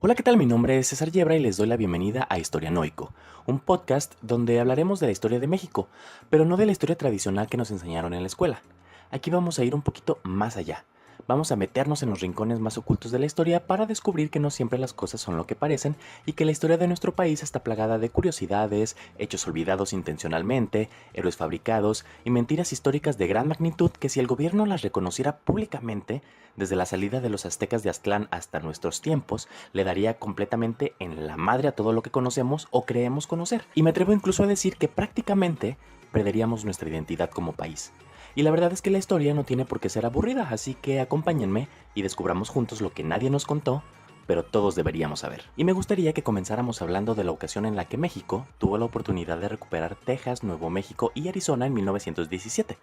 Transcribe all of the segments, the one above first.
Hola, ¿qué tal? Mi nombre es César Yebra y les doy la bienvenida a Historianoico, un podcast donde hablaremos de la historia de México, pero no de la historia tradicional que nos enseñaron en la escuela. Aquí vamos a ir un poquito más allá. Vamos a meternos en los rincones más ocultos de la historia para descubrir que no siempre las cosas son lo que parecen y que la historia de nuestro país está plagada de curiosidades, hechos olvidados intencionalmente, héroes fabricados y mentiras históricas de gran magnitud que si el gobierno las reconociera públicamente, desde la salida de los aztecas de Aztlán hasta nuestros tiempos, le daría completamente en la madre a todo lo que conocemos o creemos conocer. Y me atrevo incluso a decir que prácticamente perderíamos nuestra identidad como país. Y la verdad es que la historia no tiene por qué ser aburrida, así que acompáñenme y descubramos juntos lo que nadie nos contó, pero todos deberíamos saber. Y me gustaría que comenzáramos hablando de la ocasión en la que México tuvo la oportunidad de recuperar Texas, Nuevo México y Arizona en 1917.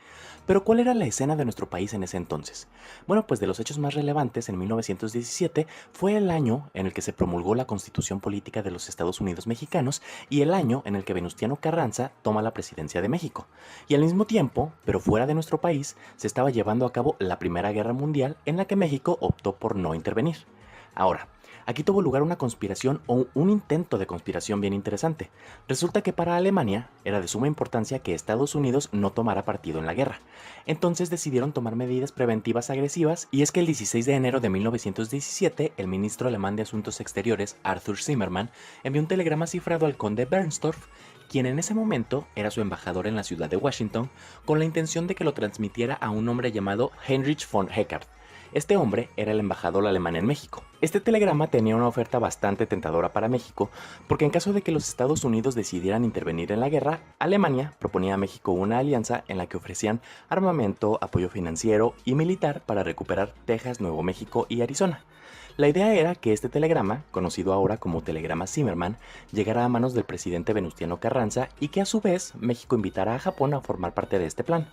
Pero ¿cuál era la escena de nuestro país en ese entonces? Bueno, pues de los hechos más relevantes en 1917 fue el año en el que se promulgó la Constitución Política de los Estados Unidos Mexicanos y el año en el que Venustiano Carranza toma la presidencia de México. Y al mismo tiempo, pero fuera de nuestro país, se estaba llevando a cabo la Primera Guerra Mundial en la que México optó por no intervenir. Ahora, aquí tuvo lugar una conspiración o un intento de conspiración bien interesante. Resulta que para Alemania era de suma importancia que Estados Unidos no tomara partido en la guerra. Entonces decidieron tomar medidas preventivas agresivas y es que el 16 de enero de 1917 el ministro alemán de Asuntos Exteriores, Arthur Zimmermann, envió un telegrama cifrado al conde Bernstorff, quien en ese momento era su embajador en la ciudad de Washington, con la intención de que lo transmitiera a un hombre llamado Heinrich von Heckart. Este hombre era el embajador alemán en México. Este telegrama tenía una oferta bastante tentadora para México, porque en caso de que los Estados Unidos decidieran intervenir en la guerra, Alemania proponía a México una alianza en la que ofrecían armamento, apoyo financiero y militar para recuperar Texas, Nuevo México y Arizona. La idea era que este telegrama, conocido ahora como Telegrama Zimmermann, llegara a manos del presidente Venustiano Carranza y que a su vez México invitara a Japón a formar parte de este plan.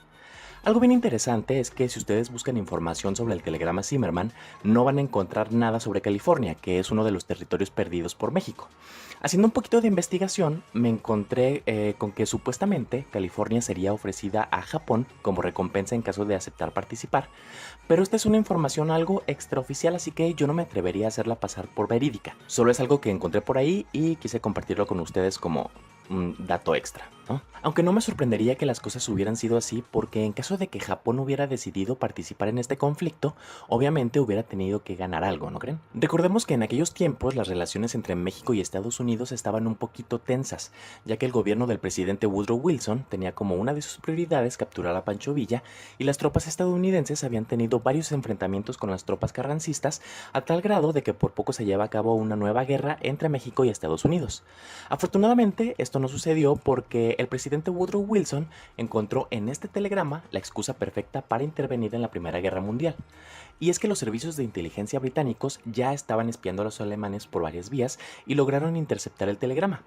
Algo bien interesante es que si ustedes buscan información sobre el telegrama Zimmermann, no van a encontrar nada sobre California, que es uno de los territorios perdidos por México. Haciendo un poquito de investigación, me encontré con que supuestamente California sería ofrecida a Japón como recompensa en caso de aceptar participar, pero esta es una información algo extraoficial, así que yo no me atrevería a hacerla pasar por verídica. Solo es algo que encontré por ahí y quise compartirlo con ustedes como un dato extra, ¿no? Aunque no me sorprendería que las cosas hubieran sido así, porque en caso de que Japón hubiera decidido participar en este conflicto, obviamente hubiera tenido que ganar algo, ¿no creen? Recordemos que en aquellos tiempos las relaciones entre México y Estados Unidos estaban un poquito tensas, ya que el gobierno del presidente Woodrow Wilson tenía como una de sus prioridades capturar a Pancho Villa y las tropas estadounidenses habían tenido varios enfrentamientos con las tropas carrancistas a tal grado de que por poco se lleva a cabo una nueva guerra entre México y Estados Unidos. Afortunadamente, esto no sucedió porque el presidente Woodrow Wilson encontró en este telegrama la excusa perfecta para intervenir en la Primera Guerra Mundial. Y es que los servicios de inteligencia británicos ya estaban espiando a los alemanes por varias vías y lograron interceptar el telegrama.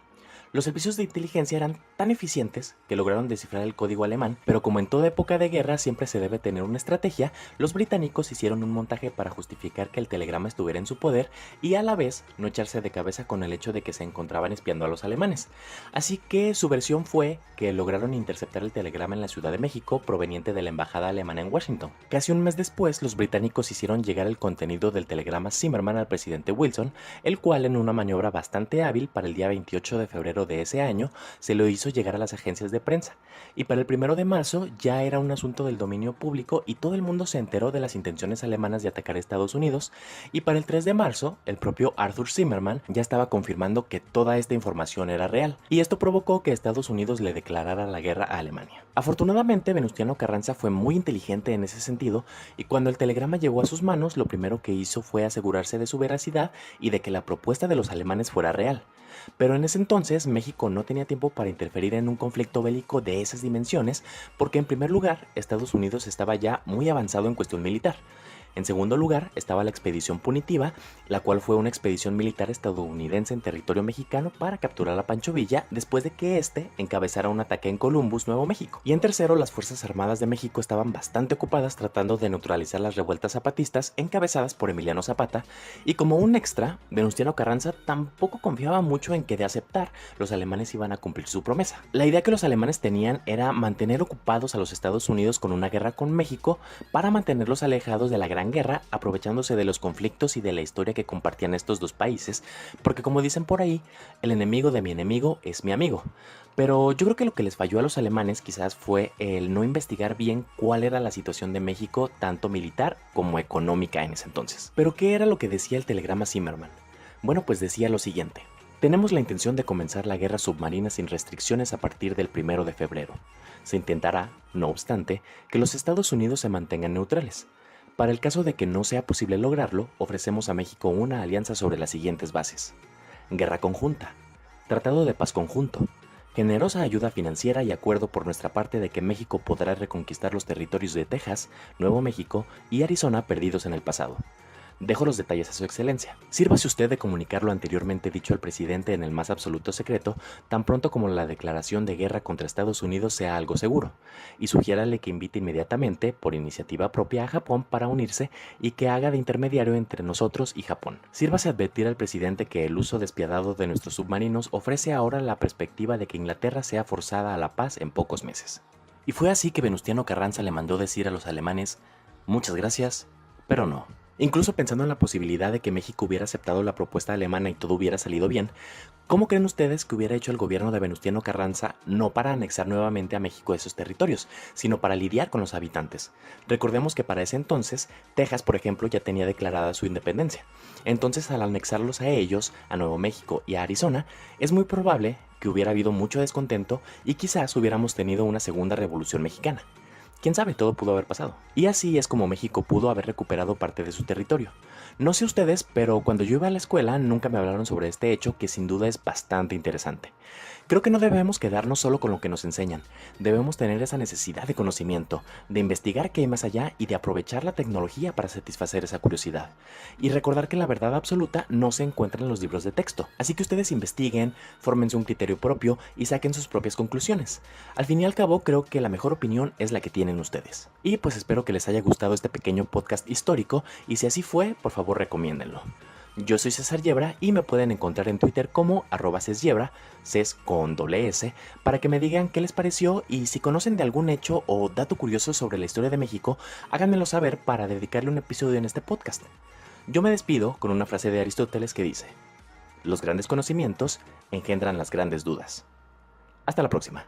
Los servicios de inteligencia eran tan eficientes que lograron descifrar el código alemán, pero como en toda época de guerra siempre se debe tener una estrategia, los británicos hicieron un montaje para justificar que el telegrama estuviera en su poder y a la vez no echarse de cabeza con el hecho de que se encontraban espiando a los alemanes. Así que su versión fue que lograron interceptar el telegrama en la Ciudad de México proveniente de la embajada alemana en Washington. Casi un mes después, los británicos hicieron llegar el contenido del telegrama Zimmermann al presidente Wilson, el cual en una maniobra bastante hábil para el día 28 de febrero de ese año se lo hizo llegar a las agencias de prensa, y para el 1 de marzo ya era un asunto del dominio público y todo el mundo se enteró de las intenciones alemanas de atacar a Estados Unidos, y para el 3 de marzo el propio Arthur Zimmermann ya estaba confirmando que toda esta información era real, y esto provocó que Estados Unidos le declarara la guerra a Alemania. Afortunadamente, Venustiano Carranza fue muy inteligente en ese sentido, y cuando el telegrama llegó a sus manos, lo primero que hizo fue asegurarse de su veracidad y de que la propuesta de los alemanes fuera real. Pero en ese entonces México no tenía tiempo para interferir en un conflicto bélico de esas dimensiones porque en primer lugar Estados Unidos estaba ya muy avanzado en cuestión militar. En segundo lugar estaba la expedición punitiva, la cual fue una expedición militar estadounidense en territorio mexicano para capturar a Pancho Villa después de que éste encabezara un ataque en Columbus, Nuevo México. Y en tercero, las Fuerzas Armadas de México estaban bastante ocupadas tratando de neutralizar las revueltas zapatistas encabezadas por Emiliano Zapata, y como un extra, Venustiano Carranza tampoco confiaba mucho en que de aceptar, los alemanes iban a cumplir su promesa. La idea que los alemanes tenían era mantener ocupados a los Estados Unidos con una guerra con México para mantenerlos alejados de la Gran gran guerra aprovechándose de los conflictos y de la historia que compartían estos dos países, porque como dicen por ahí, el enemigo de mi enemigo es mi amigo. Pero yo creo que lo que les falló a los alemanes quizás fue el no investigar bien cuál era la situación de México, tanto militar como económica en ese entonces. Pero ¿qué era lo que decía el telegrama Zimmermann? Bueno, pues decía lo siguiente: tenemos la intención de comenzar la guerra submarina sin restricciones a partir del 1 de febrero. Se intentará, no obstante, que los Estados Unidos se mantengan neutrales. Para el caso de que no sea posible lograrlo, ofrecemos a México una alianza sobre las siguientes bases: guerra conjunta, tratado de paz conjunto, generosa ayuda financiera y acuerdo por nuestra parte de que México podrá reconquistar los territorios de Texas, Nuevo México y Arizona perdidos en el pasado. Dejo los detalles a su excelencia. Sírvase usted de comunicar lo anteriormente dicho al presidente en el más absoluto secreto, tan pronto como la declaración de guerra contra Estados Unidos sea algo seguro, y sugiérale que invite inmediatamente, por iniciativa propia, a Japón para unirse y que haga de intermediario entre nosotros y Japón. Sírvase advertir al presidente que el uso despiadado de nuestros submarinos ofrece ahora la perspectiva de que Inglaterra sea forzada a la paz en pocos meses. Y fue así que Venustiano Carranza le mandó decir a los alemanes: muchas gracias, pero no. Incluso pensando en la posibilidad de que México hubiera aceptado la propuesta alemana y todo hubiera salido bien, ¿cómo creen ustedes que hubiera hecho el gobierno de Venustiano Carranza no para anexar nuevamente a México esos territorios, sino para lidiar con los habitantes? Recordemos que para ese entonces, Texas, por ejemplo, ya tenía declarada su independencia. Entonces, al anexarlos a ellos, a Nuevo México y a Arizona, es muy probable que hubiera habido mucho descontento y quizás hubiéramos tenido una segunda revolución mexicana. Quién sabe, todo pudo haber pasado. Y así es como México pudo haber recuperado parte de su territorio. No sé ustedes, pero cuando yo iba a la escuela nunca me hablaron sobre este hecho que sin duda es bastante interesante. Creo que no debemos quedarnos solo con lo que nos enseñan. Debemos tener esa necesidad de conocimiento, de investigar qué hay más allá y de aprovechar la tecnología para satisfacer esa curiosidad. Y recordar que la verdad absoluta no se encuentra en los libros de texto. Así que ustedes investiguen, fórmense un criterio propio y saquen sus propias conclusiones. Al fin y al cabo, creo que la mejor opinión es la que tienen ustedes. Y pues espero que les haya gustado este pequeño podcast histórico y si así fue, por favor recomiéndenlo. Yo soy César Yebra y me pueden encontrar en Twitter como @CesYebra, Ces con doble S, para que me digan qué les pareció y si conocen de algún hecho o dato curioso sobre la historia de México, háganmelo saber para dedicarle un episodio en este podcast. Yo me despido con una frase de Aristóteles que dice: los grandes conocimientos engendran las grandes dudas. Hasta la próxima.